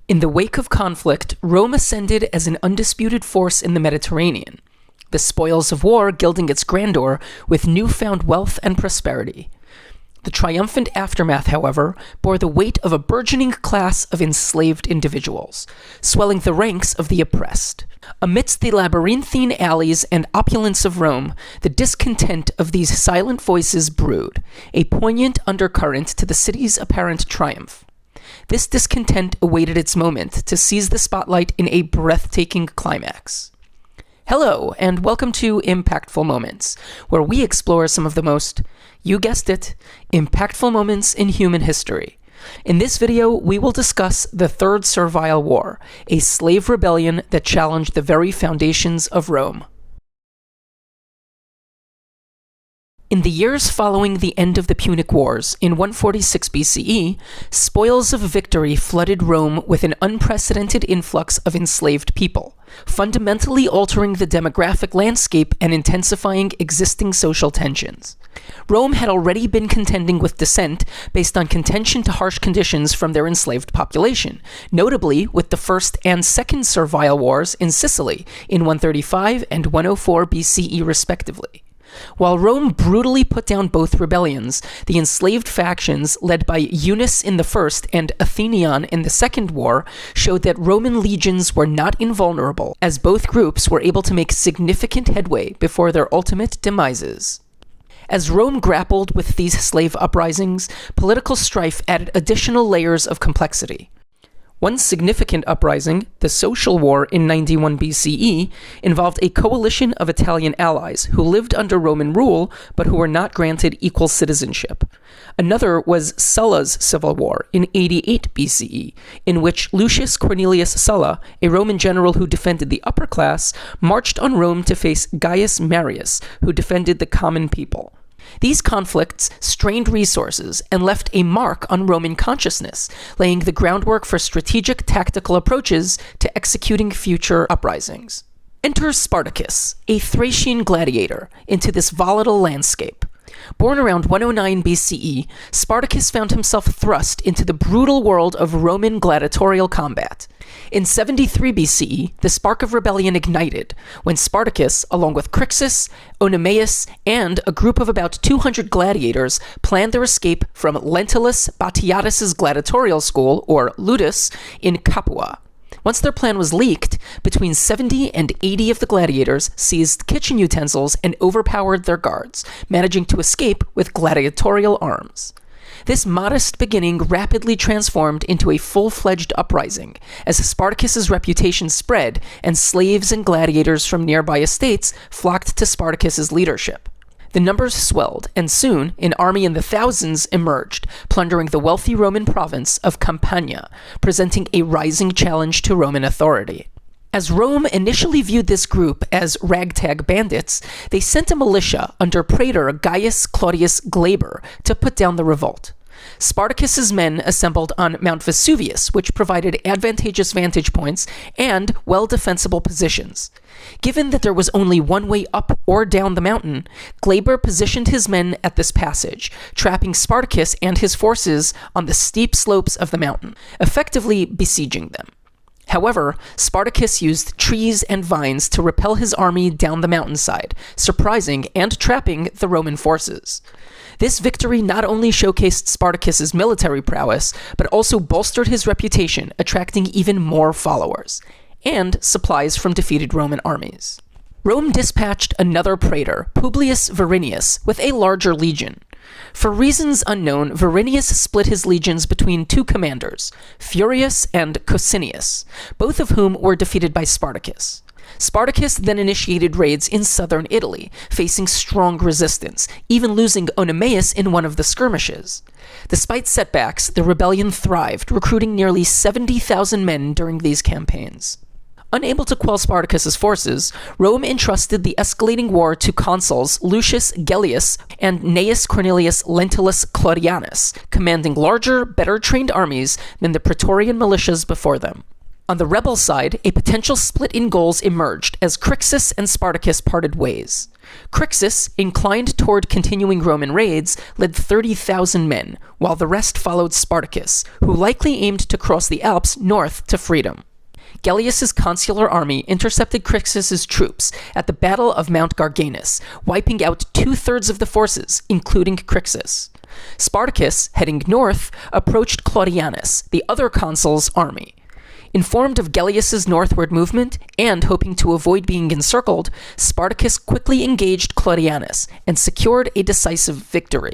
In the wake of conflict, Rome ascended as an undisputed force in the Mediterranean, the spoils of war gilding its grandeur with newfound wealth and prosperity. The triumphant aftermath, however, bore the weight of a burgeoning class of enslaved individuals, swelling the ranks of the oppressed. Amidst the labyrinthine alleys and opulence of Rome, the discontent of these silent voices brewed, a poignant undercurrent to the city's apparent triumph. This discontent awaited its moment to seize the spotlight in a breathtaking climax. Hello, and welcome to Impactful Moments, where we explore some of the most, you guessed it, impactful moments in human history. In this video, we will discuss the Third Servile War, a slave rebellion that challenged the very foundations of Rome. In the years following the end of the Punic Wars, in 146 BCE, spoils of victory flooded Rome with an unprecedented influx of enslaved people, fundamentally altering the demographic landscape and intensifying existing social tensions. Rome had already been contending with dissent based on contention to harsh conditions from their enslaved population, notably with the First and Second Servile Wars in Sicily in 135 and 104 BCE respectively. While Rome brutally put down both rebellions, the enslaved factions led by Eunice in the First and Athenion in the Second War showed that Roman legions were not invulnerable, as both groups were able to make significant headway before their ultimate demises. As Rome grappled with these slave uprisings, political strife added additional layers of complexity. One significant uprising, the Social War in 91 BCE, involved a coalition of Italian allies who lived under Roman rule but who were not granted equal citizenship. Another was Sulla's Civil War in 88 BCE, in which Lucius Cornelius Sulla, a Roman general who defended the upper class, marched on Rome to face Gaius Marius, who defended the common people. These conflicts strained resources and left a mark on Roman consciousness, laying the groundwork for strategic tactical approaches to executing future uprisings. Enter Spartacus, a Thracian gladiator, into this volatile landscape. Born around 109 BCE, Spartacus found himself thrust into the brutal world of Roman gladiatorial combat. In 73 BCE, the spark of rebellion ignited when Spartacus, along with Crixus, Oenomaus, and a group of about 200 gladiators, planned their escape from Lentulus Batiatus's gladiatorial school, or Ludus, in Capua. Once their plan was leaked, between 70 and 80 of the gladiators seized kitchen utensils and overpowered their guards, managing to escape with gladiatorial arms. This modest beginning rapidly transformed into a full-fledged uprising, as Spartacus's reputation spread and slaves and gladiators from nearby estates flocked to Spartacus's leadership. The numbers swelled, and soon an army in the thousands emerged, plundering the wealthy Roman province of Campania, presenting a rising challenge to Roman authority. As Rome initially viewed this group as ragtag bandits, they sent a militia under praetor Gaius Claudius Glaber to put down the revolt. Spartacus's men assembled on Mount Vesuvius, which provided advantageous vantage points and well-defensible positions. Given that there was only one way up or down the mountain, Glaber positioned his men at this passage, trapping Spartacus and his forces on the steep slopes of the mountain, effectively besieging them. However, Spartacus used trees and vines to repel his army down the mountainside, surprising and trapping the Roman forces. This victory not only showcased Spartacus's military prowess, but also bolstered his reputation, attracting even more followers, and supplies from defeated Roman armies. Rome dispatched another praetor, Publius Varinius, with a larger legion. For reasons unknown, Varinius split his legions between two commanders, Furius and Cosinius, both of whom were defeated by Spartacus. Spartacus then initiated raids in southern Italy, facing strong resistance, even losing Oenomaus in one of the skirmishes. Despite setbacks, the rebellion thrived, recruiting nearly 70,000 men during these campaigns. Unable to quell Spartacus's forces, Rome entrusted the escalating war to consuls Lucius Gellius and Gnaeus Cornelius Lentulus Claudianus, commanding larger, better-trained armies than the Praetorian militias before them. On the rebel side, a potential split in goals emerged as Crixus and Spartacus parted ways. Crixus, inclined toward continuing Roman raids, led 30,000 men, while the rest followed Spartacus, who likely aimed to cross the Alps north to freedom. Gellius's consular army intercepted Crixus's troops at the Battle of Mount Garganus, wiping out 2/3 of the forces, including Crixus. Spartacus, heading north, approached Claudianus, the other consul's army. Informed of Gellius's northward movement, and hoping to avoid being encircled, Spartacus quickly engaged Claudianus and secured a decisive victory.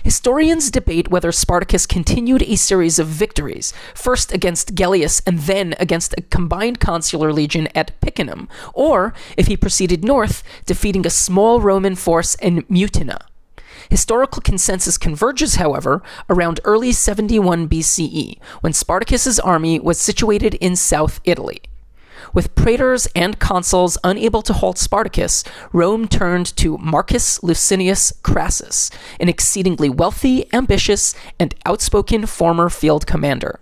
Historians debate whether Spartacus continued a series of victories, first against Gellius and then against a combined consular legion at Picenum, or if he proceeded north, defeating a small Roman force in Mutina. Historical consensus converges, however, around early 71 BCE, when Spartacus's army was situated in South Italy. With praetors and consuls unable to halt Spartacus, Rome turned to Marcus Licinius Crassus, an exceedingly wealthy, ambitious, and outspoken former field commander.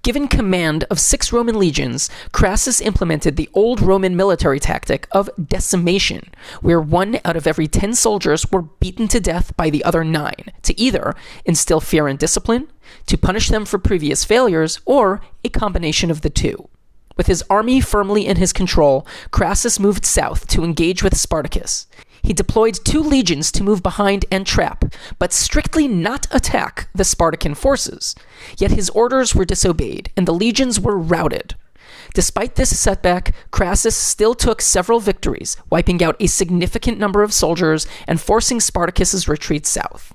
Given command of 6 Roman legions, Crassus implemented the old Roman military tactic of decimation, where 1 out of every 10 soldiers were beaten to death by the other 9, to either instill fear and discipline, to punish them for previous failures, or a combination of the two. With his army firmly in his control, Crassus moved south to engage with Spartacus. He deployed 2 legions to move behind and trap, but strictly not attack the Spartan forces. Yet his orders were disobeyed, and the legions were routed. Despite this setback, Crassus still took several victories, wiping out a significant number of soldiers and forcing Spartacus's retreat south.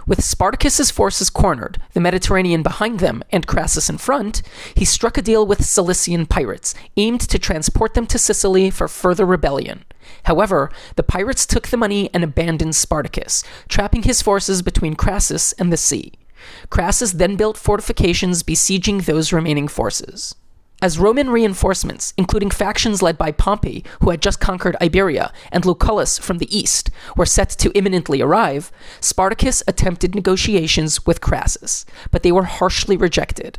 With Spartacus's forces cornered, the Mediterranean behind them, and Crassus in front, he struck a deal with Cilician pirates, aimed to transport them to Sicily for further rebellion. However, the pirates took the money and abandoned Spartacus, trapping his forces between Crassus and the sea. Crassus then built fortifications besieging those remaining forces. As Roman reinforcements, including factions led by Pompey, who had just conquered Iberia, and Lucullus from the east, were set to imminently arrive, Spartacus attempted negotiations with Crassus, but they were harshly rejected.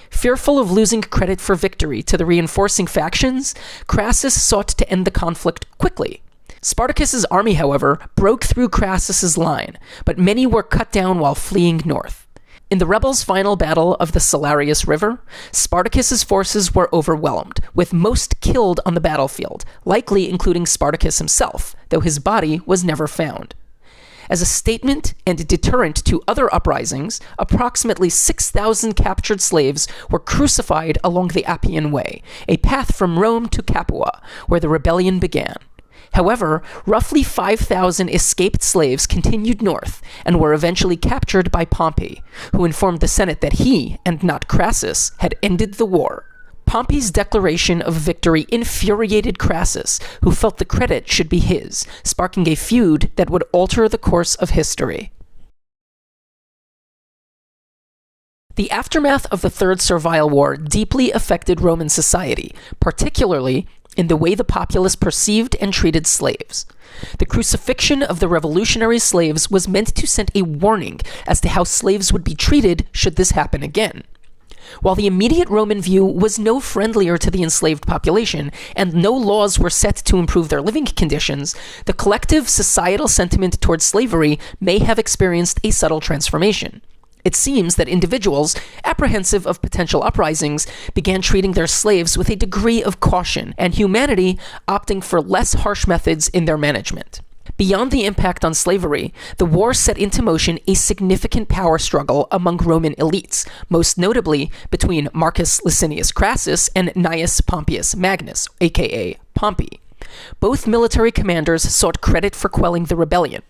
Fearful of losing credit for victory to the reinforcing factions, Crassus sought to end the conflict quickly. Spartacus's army, however, broke through Crassus's line, but many were cut down while fleeing north. In the rebels' final battle of the Salarius River, Spartacus's forces were overwhelmed, with most killed on the battlefield, likely including Spartacus himself, though his body was never found. As a statement and deterrent to other uprisings, approximately 6,000 captured slaves were crucified along the Appian Way, a path from Rome to Capua, where the rebellion began. However, roughly 5,000 escaped slaves continued north and were eventually captured by Pompey, who informed the Senate that he, and not Crassus, had ended the war. Pompey's declaration of victory infuriated Crassus, who felt the credit should be his, sparking a feud that would alter the course of history. The aftermath of the Third Servile War deeply affected Roman society, particularly in the way the populace perceived and treated slaves. The crucifixion of the revolutionary slaves was meant to send a warning as to how slaves would be treated should this happen again. While the immediate Roman view was no friendlier to the enslaved population, and no laws were set to improve their living conditions, the collective societal sentiment towards slavery may have experienced a subtle transformation. It seems that individuals, apprehensive of potential uprisings, began treating their slaves with a degree of caution, and humanity opting for less harsh methods in their management. Beyond the impact on slavery, the war set into motion a significant power struggle among Roman elites, most notably between Marcus Licinius Crassus and Gnaeus Pompeius Magnus, aka Pompey. Both military commanders sought credit for quelling the rebellion.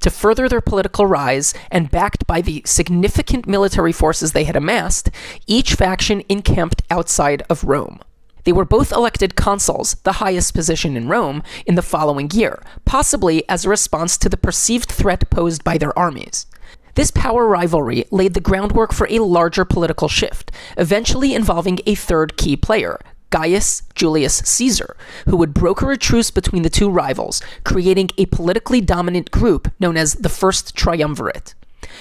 To further their political rise, and backed by the significant military forces they had amassed, each faction encamped outside of Rome. They were both elected consuls, the highest position in Rome, in the following year, possibly as a response to the perceived threat posed by their armies. This power rivalry laid the groundwork for a larger political shift, eventually involving a third key player, Gaius Julius Caesar, who would broker a truce between the two rivals, creating a politically dominant group known as the First Triumvirate.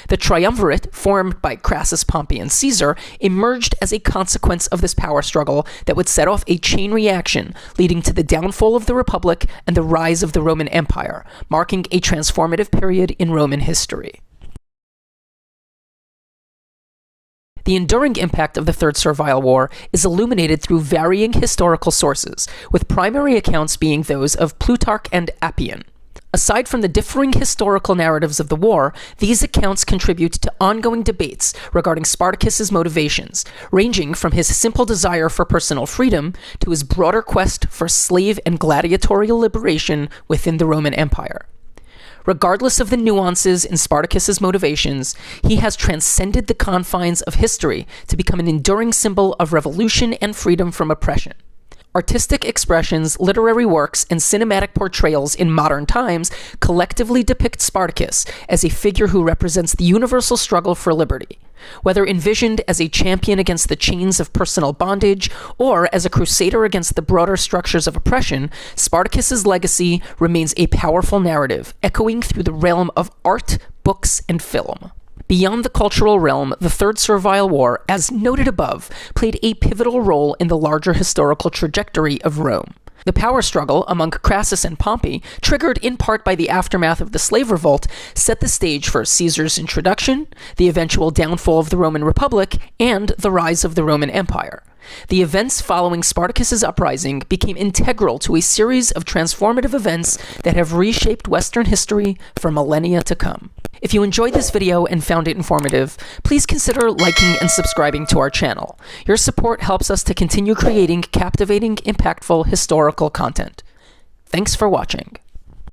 The triumvirate, formed by Crassus, Pompey, and Caesar, emerged as a consequence of this power struggle that would set off a chain reaction leading to the downfall of the Republic and the rise of the Roman Empire, marking a transformative period in Roman history. The enduring impact of the Third Servile War is illuminated through varying historical sources, with primary accounts being those of Plutarch and Appian. Aside from the differing historical narratives of the war, these accounts contribute to ongoing debates regarding Spartacus's motivations, ranging from his simple desire for personal freedom to his broader quest for slave and gladiatorial liberation within the Roman Empire. Regardless of the nuances in Spartacus's motivations, he has transcended the confines of history to become an enduring symbol of revolution and freedom from oppression. Artistic expressions, literary works, and cinematic portrayals in modern times collectively depict Spartacus as a figure who represents the universal struggle for liberty. Whether envisioned as a champion against the chains of personal bondage or as a crusader against the broader structures of oppression, Spartacus's legacy remains a powerful narrative, echoing through the realm of art, books, and film. Beyond the cultural realm, the Third Servile War, as noted above, played a pivotal role in the larger historical trajectory of Rome. The power struggle among Crassus and Pompey, triggered in part by the aftermath of the slave revolt, set the stage for Caesar's introduction, the eventual downfall of the Roman Republic, and the rise of the Roman Empire. The events following Spartacus's uprising became integral to a series of transformative events that have reshaped Western history for millennia to come. If you enjoyed this video and found it informative, please consider liking and subscribing to our channel. Your support helps us to continue creating captivating, impactful historical content. Thanks for watching.